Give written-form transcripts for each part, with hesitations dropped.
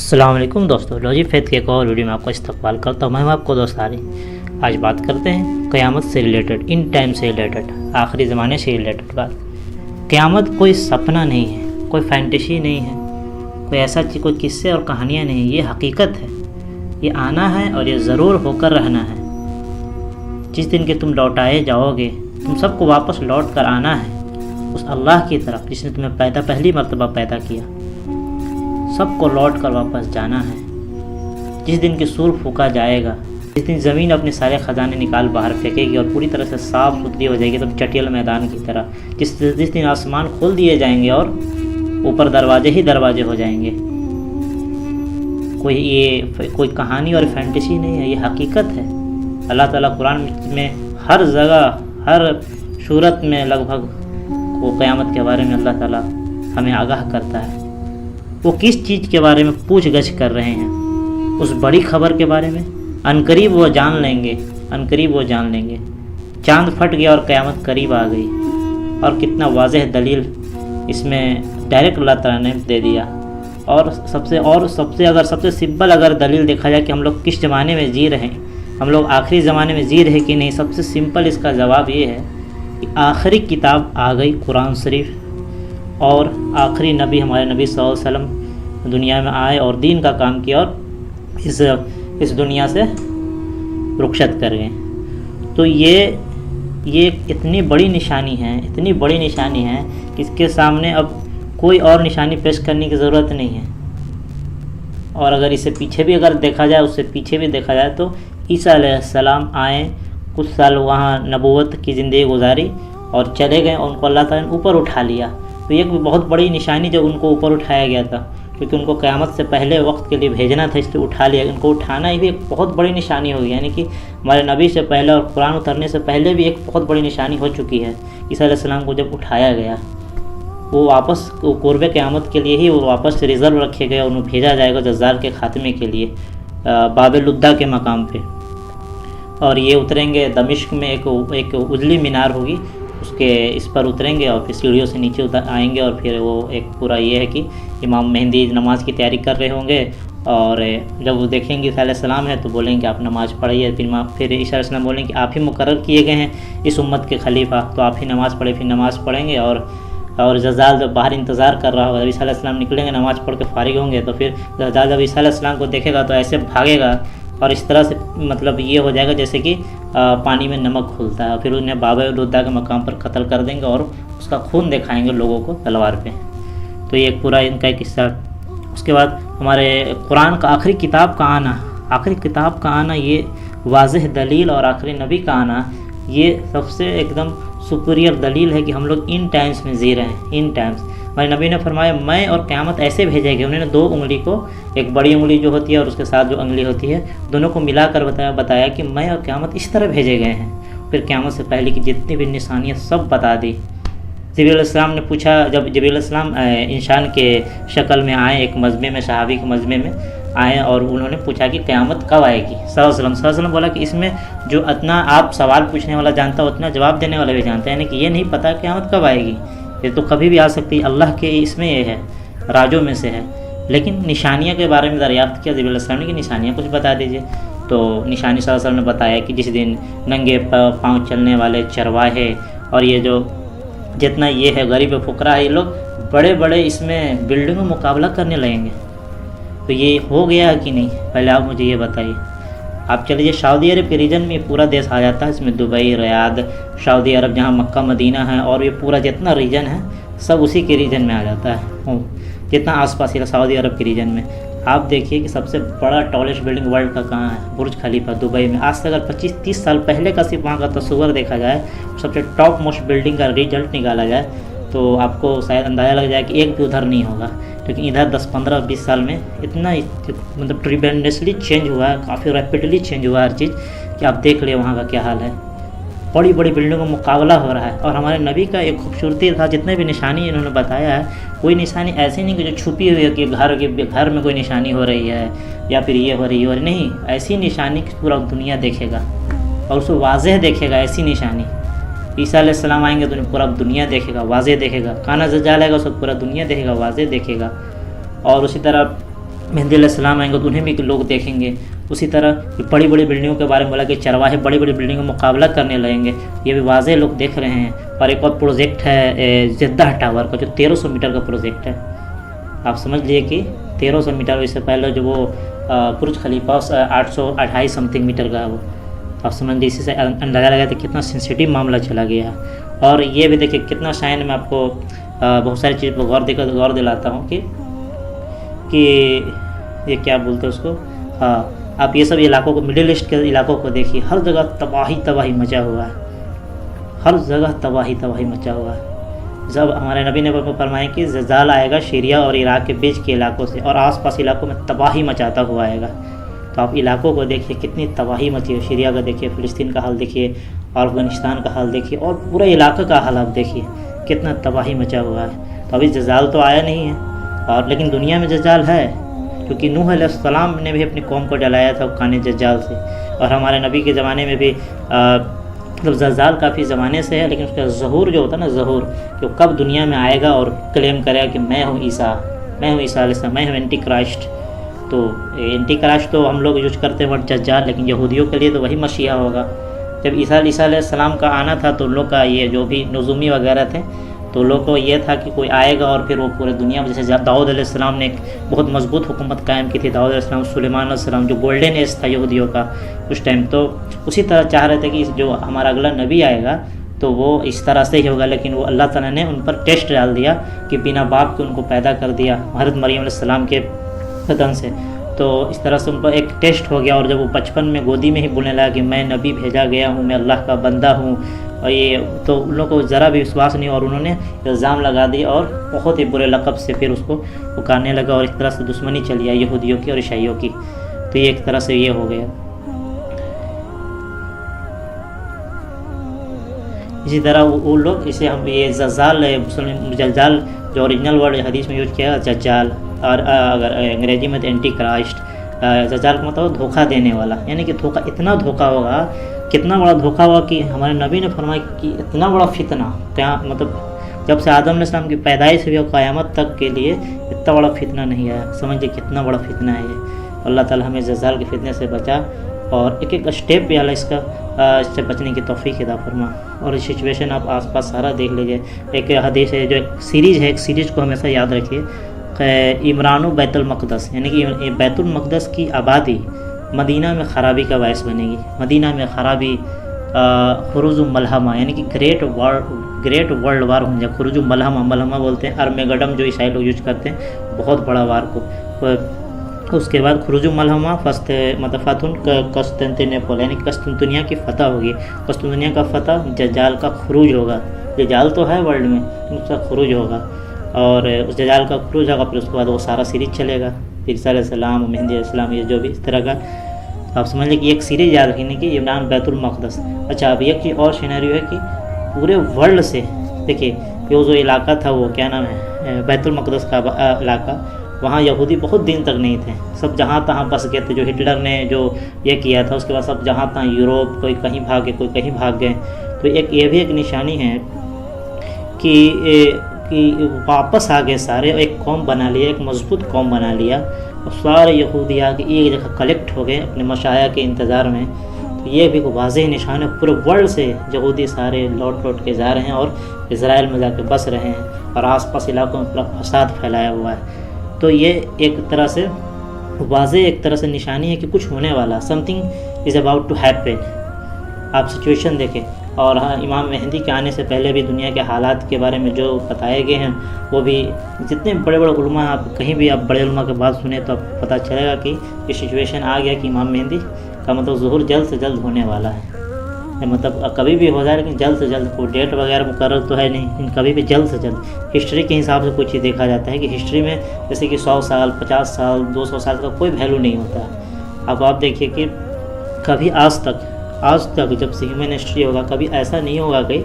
अस्सलाम वालेकुम दोस्तों, लॉजी फैथ के एक और वीडियो में आपका इस्तकबाल करता हूँ। मैं आपको दोस्त आरिफ। आज बात करते हैं क़यामत से रिलेटेड, इन टाइम से रिलेटेड, आखिरी ज़माने से रिलेटेड बात। क़यामत कोई सपना नहीं है, कोई फैंटेसी नहीं है, कोई ऐसा चीज़, कोई किस्से और कहानियाँ नहीं, ये हकीकत है। ये आना है और ये ज़रूर होकर रहना है। जिस दिन के तुम लौटाए जाओगे, तुम सबको वापस लौट कर आना है उस अल्लाह की तरफ जिसने तुम्हें पहली मर्तबा पैदा किया। सबको लौट कर वापस जाना है। जिस दिन की सूर फूका जाएगा, जिस दिन ज़मीन अपने सारे ख़जाने निकाल बाहर फेंकेगी और पूरी तरह से साफ़ सुथरी हो जाएगी, तब चटियल मैदान की तरह, जिस दिन आसमान खोल दिए जाएंगे और ऊपर दरवाजे ही दरवाजे हो जाएंगे। कोई कहानी और फैंटेसी नहीं है, ये हकीकत है। अल्लाह ताला कुरान में हर जगह, हर सूरत में लगभग वो क़यामत के बारे में अल्लाह ताला हमें आगाह करता है। वो किस चीज़ के बारे में पूछ गछ कर रहे हैं, उस बड़ी खबर के बारे में। अनकरीब वो जान लेंगे, अनकरीब वो जान लेंगे। चांद फट गया और क़यामत करीब आ गई। और कितना वाज़ेह दलील इसमें डायरेक्ट अल्लाह ताला ने दे दिया। और सबसे सिंपल अगर दलील देखा जाए कि हम लोग किस ज़माने में जी रहे हैं, हम लोग आखिरी ज़माने में जी रहे कि नहीं, सबसे सिंपल इसका जवाब ये है कि आखिरी किताब आ गई कुरान शरीफ, और आखिरी नबी हमारे नबी सल्लल्लाहु अलैहि वसल्लम दुनिया में आए और दीन का काम किया और इस दुनिया से रुखसत कर गए। तो ये इतनी बड़ी निशानी है, इतनी बड़ी निशानी है कि इसके सामने अब कोई और निशानी पेश करने की ज़रूरत नहीं है। और अगर इससे पीछे भी अगर देखा जाए, उससे पीछे भी देखा जाए, तो ईसा अलैहिस्सलाम आए, कुछ साल वहाँ नबूवत की ज़िंदगी गुजारी और चले गए, और उनको अल्लाह ताला ने ऊपर उठा लिया। तो ये भी बहुत बड़ी निशानी जब उनको ऊपर उठाया गया था, क्योंकि उनको क़यामत से पहले वक्त के लिए भेजना था, इसलिए उठा लिया। उनको उठाना ही भी एक बहुत बड़ी निशानी होगी, यानी कि हमारे नबी से पहले और कुरान उतरने से पहले भी एक बहुत बड़ी निशानी हो चुकी है। ईसा अलैहिस्सलाम को जब उठाया गया, वो वापस क़ुर्ब क़यामत के लिए ही वो वापस रिज़र्व रखे गए और उन्हें भेजा जाएगा जज्जार के ख़ात्मे के लिए बाब-ए-लुद्दा के मकाम पे। और ये उतरेंगे दमिश्क में, एक उजली मीनार होगी, उसके इस पर उतरेंगे और फिर सीढ़ियों से नीचे उतर आएंगे। और फिर वो एक पूरा ये है कि इमाम मेहदी नमाज की तैयारी कर रहे होंगे, और जब वो देखेंगे ईसा अलैहिस्सलाम है तो बोलेंगे आप नमाज़ पढ़िए। फिर ईसा अलैहिस्सलाम बोलेंगे आप ही मुकर्रर किए गए हैं इस उम्मत के खलीफा, तो आप ही नमाज़ पढ़े। फिर नमाज़ पढ़ेंगे और जज्जाल जब बाहर इंतज़ार कर रहा होगा, जब ईसा अलैहिस्सलाम निकलेंगे नमाज़ पढ़ के फारिग होंगे, तो फिर जज्जाल जब ईसा अलैहिस्सलाम को देखेगा तो ऐसे भागेगा और इस तरह से मतलब ये हो जाएगा जैसे कि पानी में नमक घुलता है। फिर उन्हें बाब-ए-लुद्दा के मकाम पर कत्ल कर देंगे और उसका खून दिखाएंगे लोगों को तलवार पे। तो ये पूरा इनका एक किस्सा। उसके बाद हमारे कुरान का आखिरी किताब का आना, ये वाज़ेह दलील, और आखिरी नबी का आना, ये सबसे एकदम सुपीरियर दलील है कि हम लोग इन टाइम्स में जी रहे हैं। इन टाइम्स हमारे नबी ने फरमाया मैं और क़यामत ऐसे भेजेंगे। उन्होंने दो उंगली को, एक बड़ी उंगली जो होती है और उसके साथ जो उंगली होती है, दोनों को मिलाकर बताया कि मैं और क़यामत इस तरह भेजे गए हैं। फिर क़यामत से पहले की जितनी भी निशानियाँ सब बता दी। जिब्रील अलैहिस्सलाम ने पूछा, जब जिब्रील अलैहिस्सलाम इंसान के शक्ल में आए, एक मजमे में, सहाबी के मजमे में आए, और उन्होंने पूछा कि क़यामत कब आएगी। सल्लल्लाहु अलैहि वसल्लम बोला कि इसमें जो इतना आप सवाल पूछने वाला जानता हो, उतना जवाब देने वाला भी जानता है, यानी कि ये नहीं पता क़यामत कब आएगी, ये तो कभी भी आ सकती है। अल्लाह के इसमें ये है, राजों में से है। लेकिन निशानियाँ के बारे में दरियाफ्त किया जिब्रील अलैहिस्सलाम ने कि निशानियाँ कुछ बता दीजिए। तो निशानी सल्लल्लाहु अलैहि वसल्लम ने बताया कि जिस दिन नंगे पाँव चलने वाले चरवाहे और ये जो जितना ये है गरीब फ़ुकरा है, ये लोग बड़े बड़े इसमें बिल्डिंगों में मुकाबला करने लगेंगे। तो ये हो गया है कि नहीं, पहले आप मुझे ये बताइए। आप चलिए सऊदी अरब के रीजन में पूरा देश आ जाता है, इसमें दुबई, रियाद, सऊदी अरब, जहाँ मक्का मदीना है, और ये पूरा जितना रीजन है सब उसी के रीजन में आ जाता है, जितना आसपास ही सऊदी अरब के रीजन में। आप देखिए कि सबसे बड़ा टॉलेस्ट बिल्डिंग वर्ल्ड का कहाँ है, बुर्ज खलीफा दुबई में। आज से अगर 25-30 साल पहले का सिर्फ वहाँ का तस्वीर देखा जाए, सबसे टॉप मोस्ट बिल्डिंग का रिजल्ट निकाला जाए, तो आपको शायद अंदाज़ा लग जाए कि एक भी उधर नहीं होगा। क्योंकि इधर 10-15-20 साल में इतना मतलब ट्रिमेंडसली चेंज हुआ है, काफ़ी रैपिडली चेंज हुआ है हर चीज़, कि आप देख ले वहाँ का क्या हाल है। बड़ी बड़ी बिल्डिंगों में मुकाबला हो रहा है। और हमारे नबी का एक खूबसूरती था, जितने भी निशानी इन्होंने बताया है, कोई निशानी ऐसी नहीं कि जो छुपी हुई है कि घर में कोई निशानी हो रही है या फिर ये हो रही है, नहीं, ऐसी निशानी कि पूरा दुनिया देखेगा और उसको वाज़ेह देखेगा। ऐसी निशानी ईसा अलैहिस्सलाम आएंगे तो पूरा दुनिया देखेगा, वाज़ेह देखेगा। काना दज्जाल आएगा उसको पूरा दुनिया देखेगा, वाज़ेह देखेगा। और उसी तरह मेहदी अलैहिस्सलाम आएंगे तो उन्हें भी लोग देखेंगे। उसी तरह बड़ी बड़ी बिल्डिंगों के बारे में बोला कि चरवाहे बड़ी बड़ी बिल्डिंगों में मुकाबला करने लगेंगे, ये भी वाज़े लोग देख रहे हैं। और एक और प्रोजेक्ट है जद्दा टावर का, जो 1300 मीटर का प्रोजेक्ट है। आप समझ लिए कि 1300 मीटर, इससे पहले जो वो बुर्ज खलीफा 828 समथिंग मीटर का है वो। आप समझ लीजिए, इसी से अंदाज़ा लगाया तो कितना सेंसिटिव मामला चला गया। और ये भी देखिए कितना शायन मैं आपको बहुत सारी चीज़ पर गौर दिलाता हूँ कि ये क्या बोलते हैं उसको, हाँ, आप ये सब इलाकों को, मिडिल ईस्ट के इलाकों को देखिए, हर जगह तबाही मचा हुआ है, हर जगह तबाही मचा हुआ है। जब हमारे नबी ने फरमाया कि ज़लज़ाल आएगा सीरिया और इराक़ के बीच के इलाकों से, और आसपास इलाकों में तबाही मचाता हुआ आएगा। तो आप इलाकों को देखिए कितनी तबाही मची है। सीरिया का देखिए, फ़िलिस्तीन का हाल देखिए, और अफ़गानिस्तान का हाल देखिए, और पूरे इलाके का हाल आप देखिए कितना तबाही मचा हुआ है। तो अभी ज़लज़ाल तो आया नहीं है, और लेकिन दुनिया में ज़लज़ाल है, क्योंकि नूह अलैहिस्सलाम ने भी अपनी कौम को जलाया था खाने ज़लज़ाल से। और हमारे नबी के ज़माने में भी मतलब ज़लज़ाल काफ़ी ज़माने से है, लेकिन उसका ज़हूर जो होता है ना, ज़हूर, कि कब दुनिया में आएगा और क्लेम करेगा कि मैं हूँ ईसा अलैहिस्सलाम, मैं हूँ एंटी क्राइस्ट। तो एंटी क्राइस्ट तो हम लोग यूज करते हैं वर्ड दज्जाल, लेकिन यहूदियों के लिए तो वही मसीहा होगा। जब ईसा अलैहिस्सलाम का आना था तो लोग का ये जो भी नज़ूमी वगैरह थे, तो लोग को ये था कि कोई आएगा और फिर वो पूरे दुनिया में, जैसे दाऊद अलैहिस्सलाम ने एक बहुत मजबूत हुकूमत कायम की थी, दाऊद अलैहिस्सलाम, सुलेमान अलैहिस्सलाम, जो गोल्डन एज था यहूदियों का उस टाइम, तो उसी तरह चाह रहे थे कि जो हमारा अगला नबी आएगा तो वो इस तरह से ही होगा। लेकिन वो अल्लाह ताला ने उन पर टेस्ट डाल दिया कि बिना बाप के उनको पैदा कर दिया हज़रत मरियम अलैहिस्सलाम के बदन से। तो इस तरह से उन पर एक टेस्ट हो गया, और जब वो बचपन में गोदी में ही बोलने लगा कि मैं नबी भेजा गया हूँ, मैं अल्लाह का बंदा हूँ, और ये तो उन लोगों को ज़रा भी विश्वास नहीं, और उन्होंने इल्ज़ाम लगा दिया और बहुत ही बुरे लक़ब से फिर उसको पुकारने लगा, और एक तरह से दुश्मनी चली आई यहूदियों की और ईसाइयों की। तो ये एक तरह से ये हो गया। इसी तरह वो लोग, इसे हम ये जज्जाल जो ओरिजिनल वर्ड हदीस में यूज किया है जज्जाल, और अगर अंग्रेजी में तो एंटी क्राइस्ट। जज्जाल का मतलब धोखा देने वाला, यानी कि धोखा, इतना धोखा होगा, कितना बड़ा धोखा हुआ कि हमारे नबी ने फरमाया कि इतना बड़ा फितना, क्या मतलब जब से आदम अलैहिस्सलाम की पैदाइश हुई और क़यामत तक के लिए इतना बड़ा फितना नहीं आया। समझिए कितना बड़ा फितना है ये। अल्लाह ताला हमें जज्जाल के फितने से बचा, और एक एक स्टेप पे अल्लाह इससे बचने की तौफीक अता फरमा। और ये सिचुएशन आप आसपास सारा देख लीजिए। एक हदीस है, जो एक सीरीज़ है, एक सीरीज़ को हमेशा याद रखिए, इमरान बैतुल मक़दस, यानी कि बैतुल मक़दस की आबादी मदीना में ख़राबी का बायस बनेगी। मदीना में ख़राबी, खुरूज मलहमा, यानी कि ग्रेट वर्ल्ड वार हो जाए। खुरूज मलहमा बोलते हैं अरमेगडम, जो ईसाई लोग यूज करते हैं, बहुत बड़ा वार को। उसके बाद खुरूज मलहमा मतलब फ़तहुन कस्तंतिनेपल, यानी कस्तुनिया की फ़तह होगी। कस्तुनिया का फ़तह, जज्जाल का खुरूज होगा। जज्जाल तो है वर्ल्ड में, उसका खुरूज होगा, और उस जज्जाल का खुरूज होगा। फिर उसके बाद वो सारा सीरीज चलेगा, ईसा अलैहिस्सलाम, मेहदी अलैहिस्सलाम, ये जो भी इस तरह का आप समझ लें कि एक सीरीज याद रखने की इमरान बैतुल मक़दस। अच्छा, अब एक चीज़ और सिनेरियो है कि पूरे वर्ल्ड से देखिए, वो जो इलाका था वो क्या नाम है, बैतुल मक़दस का इलाका, वहाँ यहूदी बहुत दिन तक नहीं थे, सब जहाँ तहाँ बस गए थे। जो हिटलर ने जो ये किया था, उसके बाद सब जहाँ तहाँ यूरोप, कोई कहीं भागे, कोई कहीं भाग गए। तो एक ये भी एक निशानी है कि वापस आ गए सारे, एक कौम बना लिया, एक मजबूत कौम बना लिया, और सारे यहूदी आके एक जगह कलेक्ट हो गए अपने मशाया के इंतज़ार में। तो ये भी वाज़ेह निशान है, पूरे वर्ल्ड से यहूदी सारे लौट के जा रहे हैं और इज़राइल में जाके बस रहे हैं, और आसपास इलाकों में पूरा फसाद फैलाया हुआ है। तो ये एक तरह से वाज़ेह, एक तरह से निशानी है कि कुछ होने वाला, something is about to happen. आप सिचुएशन देखें। और हाँ, इमाम मेहदी के आने से पहले भी दुनिया के हालात के बारे में जो बताए गए हैं, वो भी जितने बड़े बड़े उलमा, आप कहीं भी आप बड़े उलमा की बात सुने तो आप पता चलेगा कि ये सिचुएशन आ गया कि इमाम मेहदी का मतलब ज़ुहूर जल्द से जल्द होने वाला है। मतलब कभी भी हो जाए, लेकिन जल्द से जल्द। कोई डेट वगैरह मुकर्रर तो है नहीं, लेकिन कभी भी जल्द से जल्द। हिस्ट्री के हिसाब से कुछ ही देखा जाता है कि हिस्ट्री में जैसे कि 100 साल, 50 साल, 200 साल का कोई वैल्यू नहीं होता। अब आप देखिए कि कभी आज तक जब से ह्यूमन हिस्ट्री होगा, कभी ऐसा नहीं होगा कि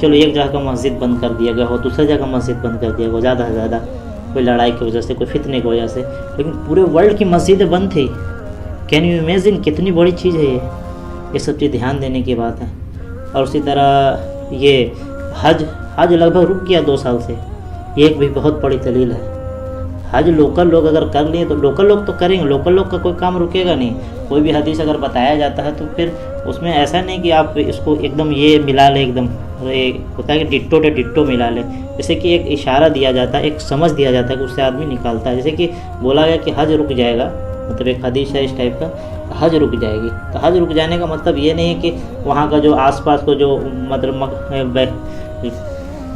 चलो एक जगह का मस्जिद बंद कर दिया गया हो, दूसरी जगह मस्जिद बंद कर दिया गया, ज़्यादा से ज़्यादा कोई लड़ाई की वजह से, कोई फितने की वजह से, लेकिन पूरे वर्ल्ड की मस्जिदें बंद थी। कैन यू इमेजिन, कितनी बड़ी चीज़ है ये सब चीज़ ध्यान देने की बात है। और उसी तरह ये हज लगभग रुक गया 2 साल से, ये एक भी बहुत बड़ी दलील है। हज लोकल लोग अगर कर लिए तो लोकल लोग तो करेंगे, लोकल लोग का कोई काम रुकेगा नहीं। कोई भी हदीस अगर बताया जाता है तो फिर उसमें ऐसा नहीं कि आप इसको एकदम ये मिला ले, एकदम होता है कि डिट्टो टू डिट्टो मिला ले। जैसे कि एक इशारा दिया जाता है, एक समझ दिया जाता है कि उससे आदमी निकालता है। जैसे कि बोला गया कि हज रुक जाएगा, मतलब एक हदीस है इस टाइप का, हज रुक जाएगी। तो हज रुक जाने का मतलब ये नहीं है कि वहाँ का जो आसपास को जो मतलब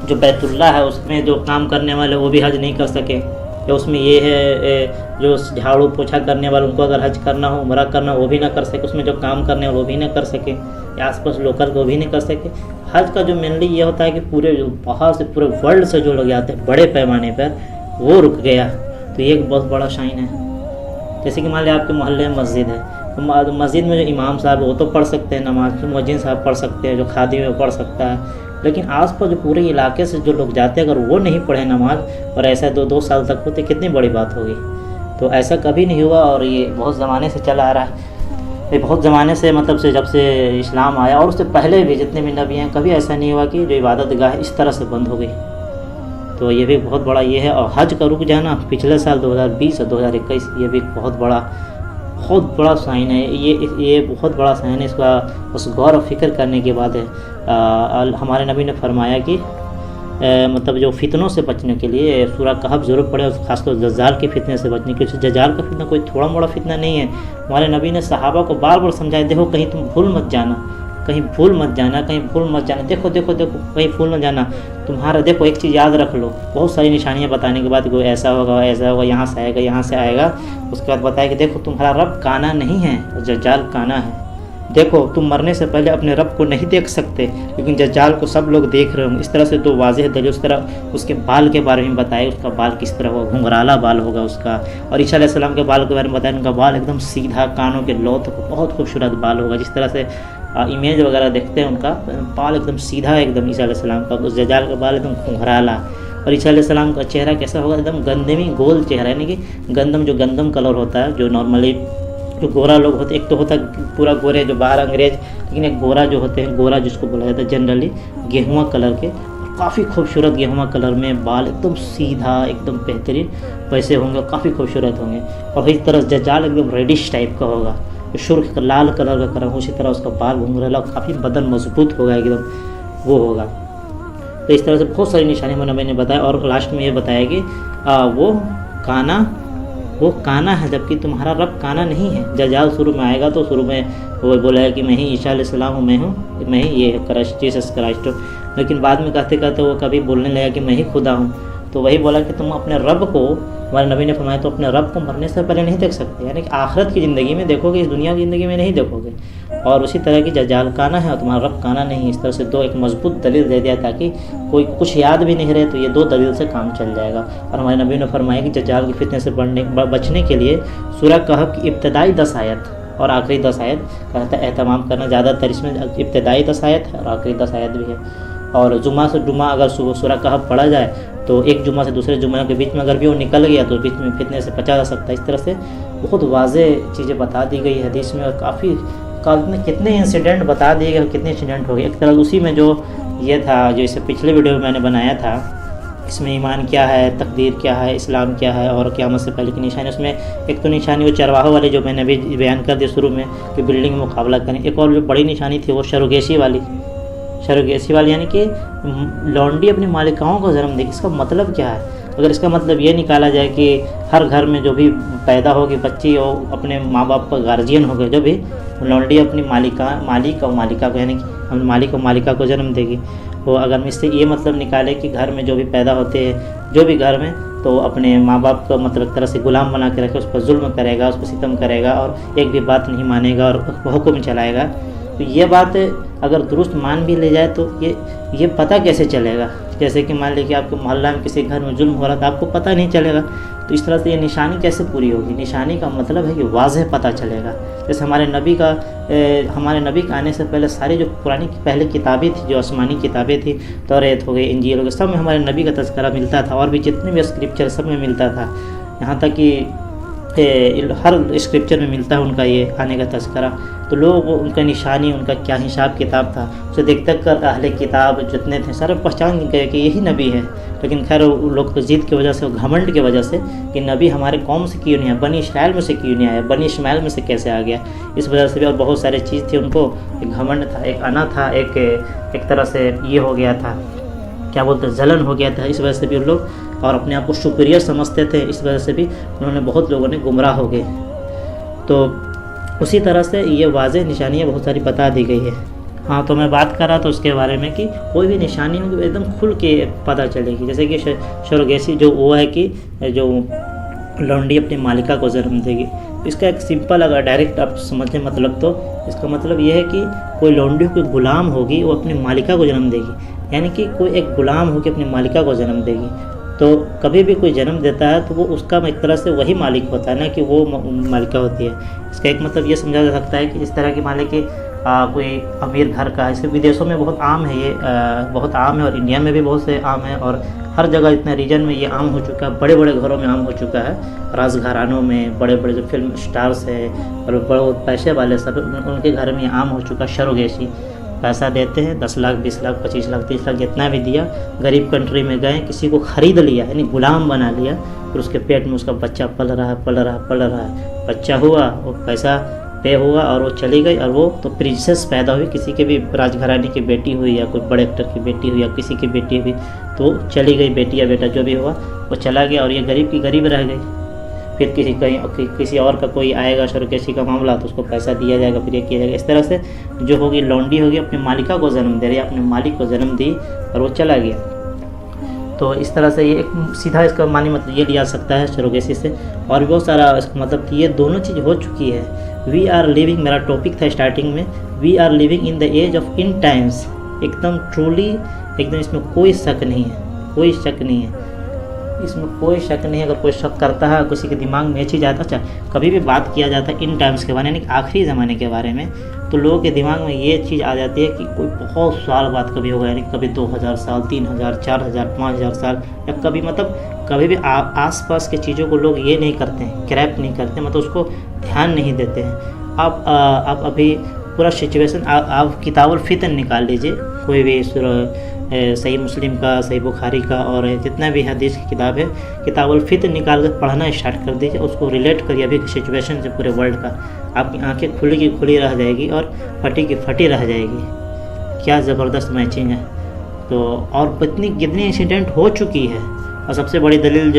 जो बैतुल्ला है उसमें जो काम करने वाले वो भी हज नहीं कर सके, या उसमें ये है जो झाड़ू पोछा करने वाले उनको अगर हज करना हो, उम्रा करना हो, वो भी ना कर सके, उसमें जो काम करने वाले वो भी ना कर सके, या आसपास लोकल को भी नहीं कर सके। हज का जो मेनली ये होता है कि पूरे बाहर से पूरे वर्ल्ड से जो लोग आते हैं बड़े पैमाने पर, वो रुक गया। तो ये एक बहुत बड़ा शाइन है। जैसे कि मान लिया आपके मोहल्ले में मस्जिद है, तो मस्जिद में जो इमाम साहब है वो तो पढ़ सकते हैं नमाज, तो मुअज्जिन साहब पढ़ सकते हैं, जो खादी में पढ़ सकता है। लेकिन आसपास जो पूरे इलाके से जो लोग जाते हैं अगर वो नहीं पढ़े नमाज, और ऐसा 2-2 साल तक होते, कितनी बड़ी बात होगी। तो ऐसा कभी नहीं हुआ, और ये बहुत ज़माने से चला आ रहा है। ये बहुत ज़माने से, मतलब से जब से इस्लाम आया और उससे पहले भी जितने भी नबी हैं, कभी ऐसा नहीं हुआ कि जो इबादत गाह इस तरह से बंद हो गई। तो ये भी बहुत बड़ा ये है। और हज का रुक जाना पिछले साल 2020 और 2021, ये भी बहुत बड़ा साइन है। ये बहुत बड़ा साइन है। इसका उस गौर और फिक्र करने के बाद हमारे नबी ने फरमाया कि मतलब जो फितनों से बचने के लिए सूरह कहफ ज़रूर पड़े, और ख़ासतौर दज्जाल के फितने से बचने के लिए। दज्जाल का फितना कोई थोड़ा मोड़ा फितना नहीं है। हमारे नबी ने सहाबा को बार बार समझाया, देखो कहीं तुम भूल मत जाना, कहीं भूल मत जाना, देखो कहीं भूल मत जाना। तुम्हारा देखो एक चीज़ याद रख लो, बहुत सारी निशानियाँ बताने के बाद कोई ऐसा होगा, यहाँ से आएगा। उसके बाद बताया कि देखो तुम्हारा रब काना नहीं है, दज्जाल काना है। देखो तुम मरने से पहले अपने रब को नहीं देख सकते, लेकिन दज्जाल को सब लोग देख रहे होंगे। इस तरह से 2 वाज़ेह दलील। उस तरह उसके बाल के बारे में बताया, उसका बाल किस तरह होगा, घुंघराला बाल होगा उसका। और ईसा अलैहिस्सलाम के बाल के बारे में बताया, उनका बाल एकदम सीधा, कानों के लौ तक बहुत खूबसूरत बाल होगा। जिस तरह से इमेज वगैरह देखते हैं उनका बाल एकदम सीधा है, एकदम ईसा अलैहिस्सलाम का। उस दज्जाल का बाल एकदम घुंघराला। और ईसा अलैहिस्सलाम का चेहरा कैसा होगा, एकदम गंदमी गोल चेहरा, यानी कि गंदम कलर होता है, जो नॉर्मली जो गोरा लोग होते, एक तो होता है पूरा गोरे जो बाहर अंग्रेज, लेकिन एक गोरा जो होते हैं, गोरा जिसको बोला जाता है जनरली गेहुआ कलर के, काफ़ी खूबसूरत गेहुआ कलर में बाल, एकदम सीधा, एकदम बेहतरीन वैसे होंगे, काफ़ी खूबसूरत होंगे। और इस तरह दज्जाल एकदम रेडिश टाइप का होगा, सुर्ख लाल कलर का कलर, उसी तरह उसका बाल घुंघराला, काफ़ी बदन मजबूत होगा एकदम, वो होगा। तो इस तरह से बहुत सारी निशानी मैंने बताया। और लास्ट में ये बताया कि वो काना है, जबकि तुम्हारा रब काना नहीं है। दज्जाल शुरू में आएगा तो शुरू में वो बोला है कि मैं ही ईसा अलैहिस्सलाम हूँ, मैं ही ये क्राइस्ट, जीसस क्राइस्ट हूँ। लेकिन बाद में कहते वो कभी बोलने लगा कि मैं ही खुदा हूँ। तो वही बोला कि तुम अपने रब को, हमारे नबी ने फरमाया, तो अपने रब को मरने से पहले नहीं देख सकते, यानी कि आखिरत की ज़िंदगी में देखोगे, इस दुनिया की ज़िंदगी में नहीं देखोगे। और उसी तरह की दज्जाल काना है और तुम्हारा रब काना नहीं। इस तरह से 2 एक मजबूत दलील दे दिया, ताकि कोई कुछ याद भी नहीं रहे, तो ये 2 दलील से काम चल जाएगा। और हमारे नबी ने फरमाया कि दज्जाल की फितने से बचने के लिए सूरह कहफ की इब्तदाई 10 आयत और आखिरी 10 आयत कहता है एहतमाम करना। ज़्यादातर इसमें इब्तदाई 10 आयत है और आखिरी 10 आयत भी है। और जुमा से जुमा अगर सूरह कहफ पढ़ा जाए तो एक जुमा से दूसरे जुमा के बीच में अगर भी वो निकल गया तो बीच में फितने से बचा जा सकता है। इस तरह से बहुत वाज़ेह चीज़ें बता दी गई हदीस में, और काफ़ी कितने इंसिडेंट बता दिए गए, कितने इंसिडेंट हो गए। एक तरह उसी में जो ये था, जो इसे पिछले वीडियो में मैंने बनाया था, इसमें ईमान क्या है, तकदीर क्या है, इस्लाम क्या है और क़यामत से पहले की निशानी। उसमें एक तो निशानी वो चरवाहों वाली जो मैंने अभी बयान कर दी शुरू में कि बिल्डिंग में मुकाबला करें। एक और जो बड़ी निशानी थी वो शरोगेशी वाली, यानी कि लौंडी अपनी मालिकाओं को जन्म देगी। इसका मतलब क्या है? अगर इसका मतलब ये निकाला जाए कि हर घर में जो भी पैदा होगी बच्ची और अपने माँ बाप का गार्जियन हो गए, जो भी लौंडी अपनी मालिक और मालिका को, यानी कि हम मालिक और मालिका को जन्म देगी। तो अगर हम इससे ये मतलब निकाले कि घर में जो भी पैदा होते हैं, जो भी घर में, तो अपने माँ बाप को मतलब एक तरह से गुलाम बना के रखे, उस पर जुल्म करेगा, उस पर सितम करेगा और एक भी बात नहीं मानेगा और हुक्म चलाएगा। तो ये बात अगर दुरुस्त मान भी ले जाए तो ये पता कैसे चलेगा? जैसे कि मान लीजिए कि आपके मोहल्ला में किसी घर में जुल्म हो रहा था, आपको पता नहीं चलेगा, तो इस तरह से ये निशानी कैसे पूरी होगी? निशानी का मतलब है कि वाज़ेह पता चलेगा। जैसे हमारे नबी के आने से पहले सारी जो पुरानी पहले किताबें थी, जो आसमानी किताबें थी, तौरात हो गई, इंजील हो गई, सब में हमारे नबी का तज़किरा मिलता था और भी जितने भी स्क्रिप्चर सब में मिलता था। यहाँ तक कि हर स्क्रिप्चर में मिलता है उनका ये आने का तस्करा। तो लोग उनका निशानी, उनका क्या हिसाब किताब था, उसे देख तक कर अहले किताब जितने थे सारे पहचान गए कि यही नबी है। लेकिन खैर लोग ज़िद की वजह से, घमंड की वजह से कि नबी हमारे कौम से क्यों नहीं आया, बनी इस्राइल में से क्यों नहीं आया, बनी इस्माइल में से कैसे आ गया, इस वजह से भी और बहुत सारी चीज़ थी उनको। एक घमंड था, एक अना था, एक तरह से ये हो गया था, क्या बोलते हैं, जलन हो गया था। इस वजह से भी उन लोग और अपने आप को सुपीरियर समझते थे, इस वजह से भी उन्होंने बहुत लोगों ने गुमराह हो गए। तो उसी तरह से ये वाज़ेह निशानियाँ बहुत सारी बता दी गई है। हाँ, तो मैं बात कर रहा था उसके बारे में कि कोई भी निशानी होगी एकदम खुल के पता चलेगी। जैसे कि सरोगेसी जो वो है कि जो लौंडी अपनी मालिका को जन्म देगी। इसका एक सिंपल अगर डायरेक्ट आप समझें मतलब, तो इसका मतलब ये है कि कोई लौंडी कोई गुलाम होगी, वो अपनी मालिका को जन्म देगी। यानी कि कोई एक गुलाम होगी अपनी मालिका को जन्म देगी। तो कभी भी कोई जन्म देता है तो वो उसका एक तरह से वही मालिक होता है ना, कि वो मालिका होती है। इसका एक मतलब ये समझा जा सकता है कि इस तरह की मान लें कि कोई अमीर घर का है, इसे विदेशों में बहुत आम है, ये बहुत आम है, और इंडिया में भी बहुत से आम है, और हर जगह इतने रीजन में ये आम हो चुका है, बड़े बड़े घरों में आम हो चुका है। राजघरानों में बड़े बड़े जो फिल्म स्टार्स हैं और बड़े पैसे वाले सब, उनके घर में आम हो चुका है सरोगेसी। पैसा देते हैं 10 लाख 20 लाख 25 लाख 30 लाख जितना भी दिया, गरीब कंट्री में गए, किसी को ख़रीद लिया, यानी गुलाम बना लिया, फिर उसके पेट में उसका बच्चा पल रहा है, बच्चा हुआ, वो पैसा पे हुआ और वो चली गई, और वो तो प्रिंसेस पैदा हुई, किसी के भी राजघराने की बेटी हुई या कोई बड़े एक्टर की बेटी हुई या किसी की बेटी हुई, तो चली गई बेटी या बेटा जो भी हुआ वो चला गया, और ये गरीब की गरीब रह गई। फिर किसी और का कोई आएगा सरोगेसी का मामला तो उसको पैसा दिया जाएगा, फिर ये किया जाएगा। इस तरह से जो होगी लौंडी होगी अपनी मालिका को जन्म दे रही है, अपने मालिक को जन्म दी और वो चला गया। तो इस तरह से ये एक सीधा इसका मानी मतलब ये लिया सकता है सरोगेसी से। और भी बहुत सारा इसका मतलब कि ये दोनों चीज़ हो चुकी है। वी आर लिविंग, मेरा टॉपिक था स्टार्टिंग में, we are living in the age of in times. एकदम ट्रूली, एकदम इसमें कोई शक नहीं है, कोई शक नहीं है, इसमें कोई शक नहीं है। अगर कोई शक करता है, किसी के दिमाग में ये चीज़ आता, अच्छा कभी भी बात किया जाता है इन टाइम्स के बारे में, यानी आखिरी ज़माने के बारे में, तो लोगों के दिमाग में ये चीज़ आ जाती है कि कोई बहुत साल बाद कभी होगा, यानी कभी 2000 साल 3000 4000 5000 साल, या कभी मतलब कभी भी आसपास के चीज़ों को लोग ये नहीं करते हैं, क्रैप नहीं करते, मतलब उसको ध्यान नहीं देते हैं। आप अभी पूरा सिचुएशन आप किताबुल फितन निकाल लीजिए, कोई भी सही मुस्लिम का, सही बुखारी का, और जितना भी हदीस की किताब है, किताबुल फितन निकाल कर पढ़ना स्टार्ट कर दीजिए, उसको रिलेट करिए अभी सिचुएशन से पूरे वर्ल्ड का, आपकी आंखें खुली की खुली रह जाएगी और फटी की फटी रह जाएगी। क्या ज़बरदस्त मैचिंग है। तो और कितनी इंसिडेंट हो चुकी है, और सबसे बड़ी दलील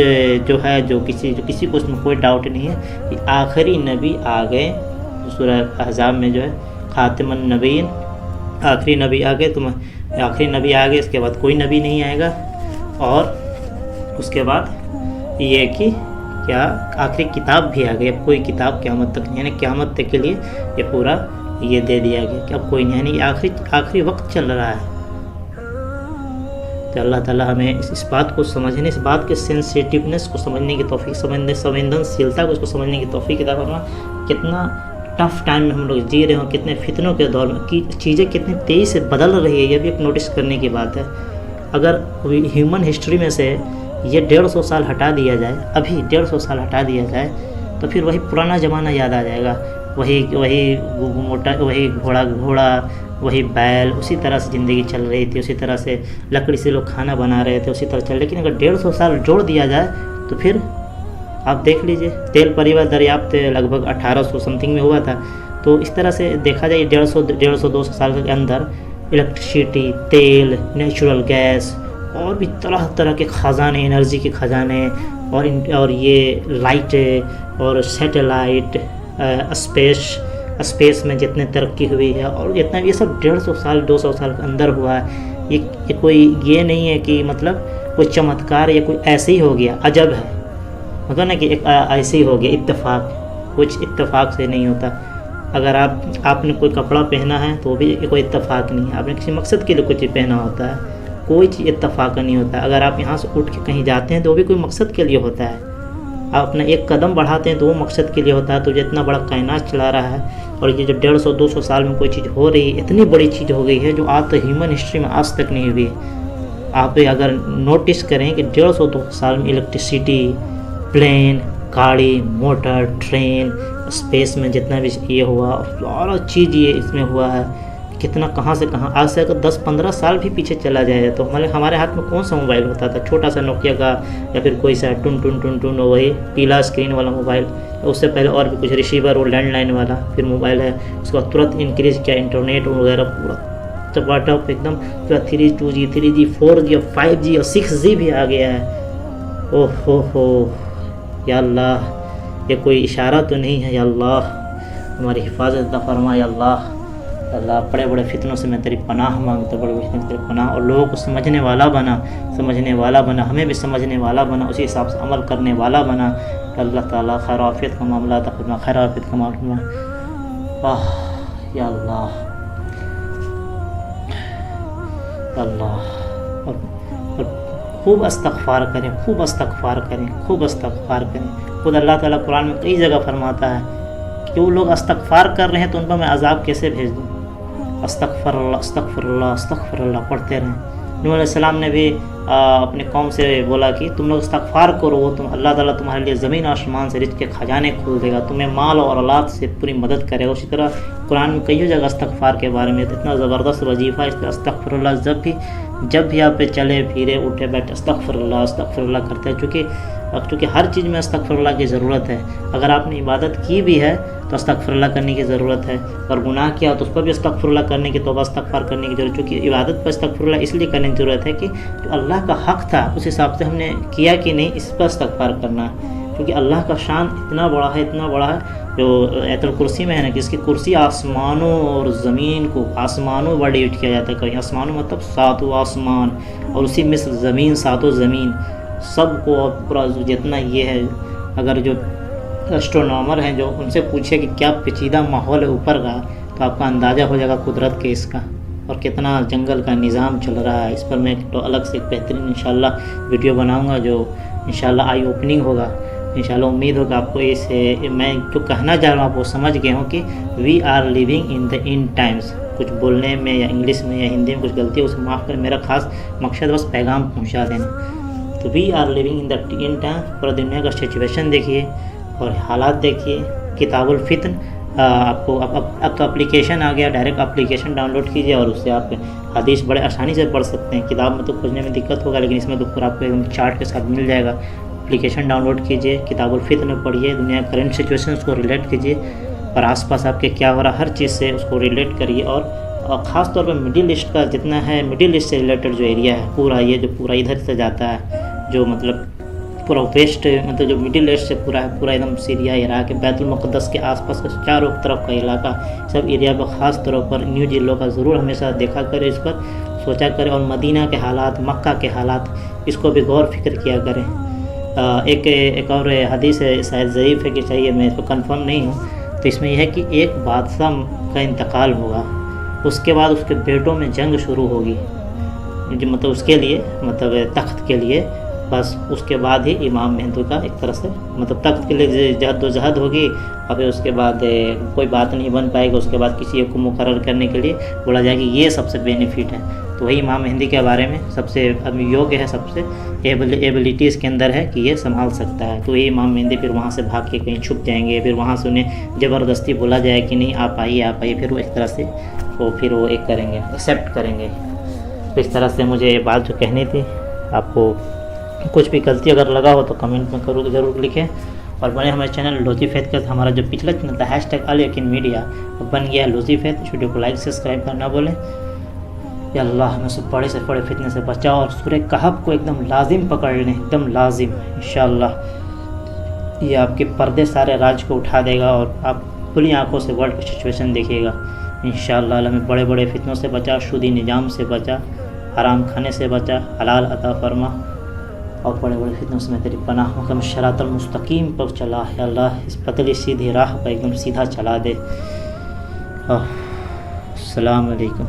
जो है, जो किसी को उसमें कोई डाउट नहीं है कि आखिरी नबी आ गए। सूरह अहज़ाब में जो है खातिमुन नबीन, आखिरी नबी आ गए, तुम आखिरी नबी आ गए, इसके बाद कोई नबी नहीं आएगा। और उसके बाद ये कि क्या आखिरी किताब भी आ गई, अब कोई किताब क़यामत तक नहीं, यानी क़यामत तक के लिए ये पूरा ये दे दिया गया कि अब कोई नहीं, यानी आखिरी वक्त चल रहा है। तो अल्लाह ताला हमें इस बात को समझने, इस बात के सेंसिटिवनेस को समझने की तौफीक, संवेदनशीलता को उसको समझने की तौफीक अता फरमा। कितना टफ़ टाइम में हम लोग जी रहे हो, कितने फितनों के दौर में कि चीज़ें कितनी तेज़ी से बदल रही है, ये भी एक नोटिस करने की बात है। अगर ह्यूमन हिस्ट्री में से ये 150 साल हटा दिया जाए, अभी 150 साल हटा दिया जाए, तो फिर वही पुराना ज़माना याद आ जाएगा। वही मोटा, वही घोड़ा, वही बैल, उसी तरह से ज़िंदगी चल रही थी, उसी तरह से लकड़ी से लोग खाना बना रहे थे, उसी तरह चल। लेकिन अगर 150 साल जोड़ दिया जाए तो फिर आप देख लीजिए, तेल परिवहन दरियाफ्त लगभग 1800 समथिंग में हुआ था। तो इस तरह से देखा जाए 150-200 साल के अंदर इलेक्ट्रिसिटी, तेल, नेचुरल गैस और भी तरह तरह के ख़जाने, एनर्जी के ख़जाने, और ये लाइट और सैटेलाइट, स्पेस में जितने तरक्की हुई है, और जितना ये सब 150 साल 200 साल के अंदर हुआ है। ये कोई ये नहीं है कि मतलब कोई चमत्कार या कोई ऐसे ही हो गया, अजब है, मतलब ना कि एक ऐसे ही हो गया, इत्तेफाक, कुछ इत्तेफाक से नहीं होता। अगर आपने कोई कपड़ा पहना है तो वो भी कोई इत्तेफाक नहीं है, आपने किसी मकसद के लिए कुछ पहना होता है, कोई चीज़ इत्तेफाक नहीं होता। अगर आप यहाँ से उठ के कहीं जाते हैं तो वो भी कोई मकसद के लिए होता है। आप अपना एक कदम बढ़ाते हैं तो वो मकसद के लिए होता है। तो जितना बड़ा कायनात चला रहा है, और ये जो 150-200 साल में कोई चीज़ हो रही है, इतनी बड़ी चीज़ हो गई है जो आज तक ह्यूमन हिस्ट्री में आज तक नहीं हुई है। आप अगर नोटिस करें कि 150-200 साल में इलेक्ट्रिसिटी, प्लेन, गाड़ी, मोटर, ट्रेन, स्पेस में जितना भी ये हुआ, सारा चीज़ ये इसमें हुआ है। कितना कहाँ से कहाँ, आज से अगर 10-15 साल भी पीछे चला जाए तो हमारे हाथ में कौन सा मोबाइल होता था, छोटा सा नोकिया का या फिर कोई सा टुन टुन टुन टुन वही पीला स्क्रीन वाला मोबाइल। उससे पहले और भी कुछ रिसीवर और लैंडलाइन वाला, फिर मोबाइल है, उसके बाद तुरंत इंक्रीज किया इंटरनेट वगैरह पूरा टपाटप एकदम, पूरा 3G 2G 3G 4G और 5G और 6G भी आ गया है। ओह हो या अल्लाह, ये कोई इशारा तो नहीं है या अल्लाह, हमारी हिफाजत फरमा या अल्लाह। अल्लाह बड़े बड़े फितनों से मैं तेरी पनाह मांगता, बड़े बड़े फितनों से तेरी पनाह, और लोगों को समझने वाला बना, हमें भी समझने वाला बना, उसी हिसाब से अमल करने वाला बना। अल्लाह ताला खैर आफियत का मामला तकरीबा, खैर आफियत का मामला, या अल्लाह अल्लाह। और खूब इस्तग़फ़ार करें, खूब इस्तग़फ़ार करें, खूब इस्तग़फ़ार करें। खुद अल्लाह ताला कुरान में कई जगह फरमाता है कि वो लोग इस्तग़फ़ार कर रहे हैं तो उन पर मैं अज़ाब कैसे भेज दूँ। अस्तग़फ़िरुल्लाह अस्तग़फ़िरुल्लाह अस्तग़फ़िरुल्लाह पढ़ते रहें। नूह अलैहिस्सलाम ने भी अपने कौम से बोला कि तुम लोग इस्तग़फ़ार करो, वो तुम अल्लाह ताला तुम्हारे लिए ज़मीन आसमान से रिज़्क़ के खजाने खोल देगा, तुम्हें माल और औलाद से पूरी मदद करेगा। उसी तरह कुरान में कई जगह इस्तग़फ़ार के बारे में इतना ज़बरदस्त वजीफ़ा, इस तरह अस्तग़फ़िरुल्लाह जब भी आप पे चले फिरे उठे बैठे अस्तग़फ़िरुल्लाह अस्तग़फ़िरुल्लाह करते हैं, क्योंकि हर चीज़ में अस्तग़फ़िरुल्लाह की ज़रूरत है। अगर आपने इबादत की भी है तो अस्तग़फ़िरुल्लाह करने की ज़रूरत है, और गुनाह किया तो उस पर भी अस्तग़फ़िरुल्लाह करने की, तौबा इस्तग़फ़ार करने की ज़रूरत। क्योंकि इबादत पर अस्तग़फ़िरुल्लाह इसलिए करने की ज़रूरत है कि जो अल्लाह का हक़ था उस हिसाब से हमने किया कि नहीं, इस पर इस्तग़फ़ार करना है। क्योंकि अल्लाह का शान इतना बड़ा है, इतना बड़ा है, जो आयतुल कुर्सी में है ना कि इसकी कुर्सी आसमानों और ज़मीन को, आसमानों वर्ड यूज किया जाता है कहीं, आसमानों मतलब सातों आसमान, और उसी मिस्र ज़मीन, सातों ज़मीन सबको पूरा जितना ये है। अगर जो एस्ट्रोनॉमर हैं जो उनसे पूछे कि क्या पेचीदा माहौल है ऊपर का, तो आपका अंदाज़ा हो जाएगा कुदरत के इसका, और कितना जंगल का निज़ाम चल रहा है। इस पर मैं तो अलग से एक बेहतरीन इंशाल्लाह वीडियो बनाऊंगा जो इंशाल्लाह आई ओपनिंग होगा। इंशाल्लाह उम्मीद होगा आपको इसे मैं जो कहना चाह रहा हूँ आप वो समझ गए हों कि we are living in the in times. कुछ बोलने में या इंग्लिश में या हिंदी में कुछ गलती है उसे माफ़ करें, मेरा खास मकसद बस पैगाम पहुँचा देना। तो we are living in the in times. पूरा दुनिया का सिचुएशन देखिए और हालात देखिए। किताबुल फितन आपको अब तो एप्लीकेशन आ गया, डायरेक्ट एप्लीकेशन डाउनलोड कीजिए और उससे आप हदीस बड़े आसानी से पढ़ सकते हैं। किताब में तो खोजने में दिक्कत होगा, लेकिन इसमें तो पूरा आपको एकदम चार्ट के साथ मिल जाएगा। एप्लीकेशन डाउनलोड कीजिए, किताबुल फितन पढ़िए, दुनिया के करंट सिचुएशन उसको रिलेट कीजिए और आसपास आपके क्या हो रहा है हर चीज़ से उसको रिलेट करिए। और ख़ास तौर पर मिडिल ईस्ट का जितना है, मिडिल ईस्ट से रिलेटेड जो एरिया है पूरा, ये जो पूरा इधर से जाता है, जो मतलब पूरा वेस्ट, मतलब जो मिडिल ईस्ट से पूरा है, पूरा एकदम सीरिया, इराक, बैतुल मुक़द्दस के आसपास का चारों तरफ का इलाका, सब एरिया पर ख़ास तौर पर न्यूज़ जिलों का ज़रूर हमेशा देखा करें, इस पर सोचा करें। और मदीना के हालात, मक्का के हालात, इसको भी गौर फिक्र किया करें। एक और हदीस है, शायद ज़ईफ़ है कि चाहिए, मैं इस पर कन्फर्म नहीं हूँ। तो इसमें यह है कि एक बादशाह का इंतकाल होगा, उसके बाद उसके बेटों में जंग शुरू होगी, मतलब उसके लिए, मतलब तख्त के लिए। बस उसके बाद ही इमाम मेहदी का एक तरह से मतलब तख्त के लिए जहद होगी, और फिर उसके बाद कोई बात नहीं बन पाएगी। उसके बाद किसी को मुकर्रर करने के लिए बोला जाएगा ये सबसे बेनिफिट है। तो वही इमाम मेहदी के बारे में सबसे योग्य है, सबसे एबिलिटीज़ के अंदर है कि ये संभाल सकता है। तो ये इमाम मेहदी फिर वहाँ से भाग के कहीं छुप जाएंगे, फिर वहाँ से उन्हें ज़बरदस्ती बोला जाए कि नहीं आप आइए, फिर वो एक तरह से फिर वो एक करेंगे, एक्सेप्ट करेंगे। तो इस तरह से मुझे ये बात जो कहनी थी, आपको कुछ भी गलती अगर लगा हो तो कमेंट में ज़रूर लिखें। और बने हमारे चैनल लॉजी फैथ का, हमारा जो पिछला चैनल था #अलयकीनमीडिया बन गया लॉजी फैथ। इस वीडियो को लाइक सब्सक्राइब करना बोलें। या अल्लाह हमें सब बड़े से बड़े फितने से बचाओ और सूरह कहफ को एकदम लाजिम पकड़ लें, एकदम लाजिम। इंशाअल्लाह ये आपके पर्दे सारे राज को उठा देगा और आप खुली आँखों से वर्ल्ड की सिचुएशन देखिएगा। इंशाअल्लाह हमें बड़े बड़े फितनों से बचा, सूदी निजाम से बचा, हराम खाने से बचा, हलाल अता फरमा, और बड़े बड़े फितनों से मैं तेरी पनाह मकम शरातल मुस्तकीम पर चला है। अल्लाह इस पतली सीधी राह पर एकदम सीधा चला दे। अस्सलाम वालेकुम।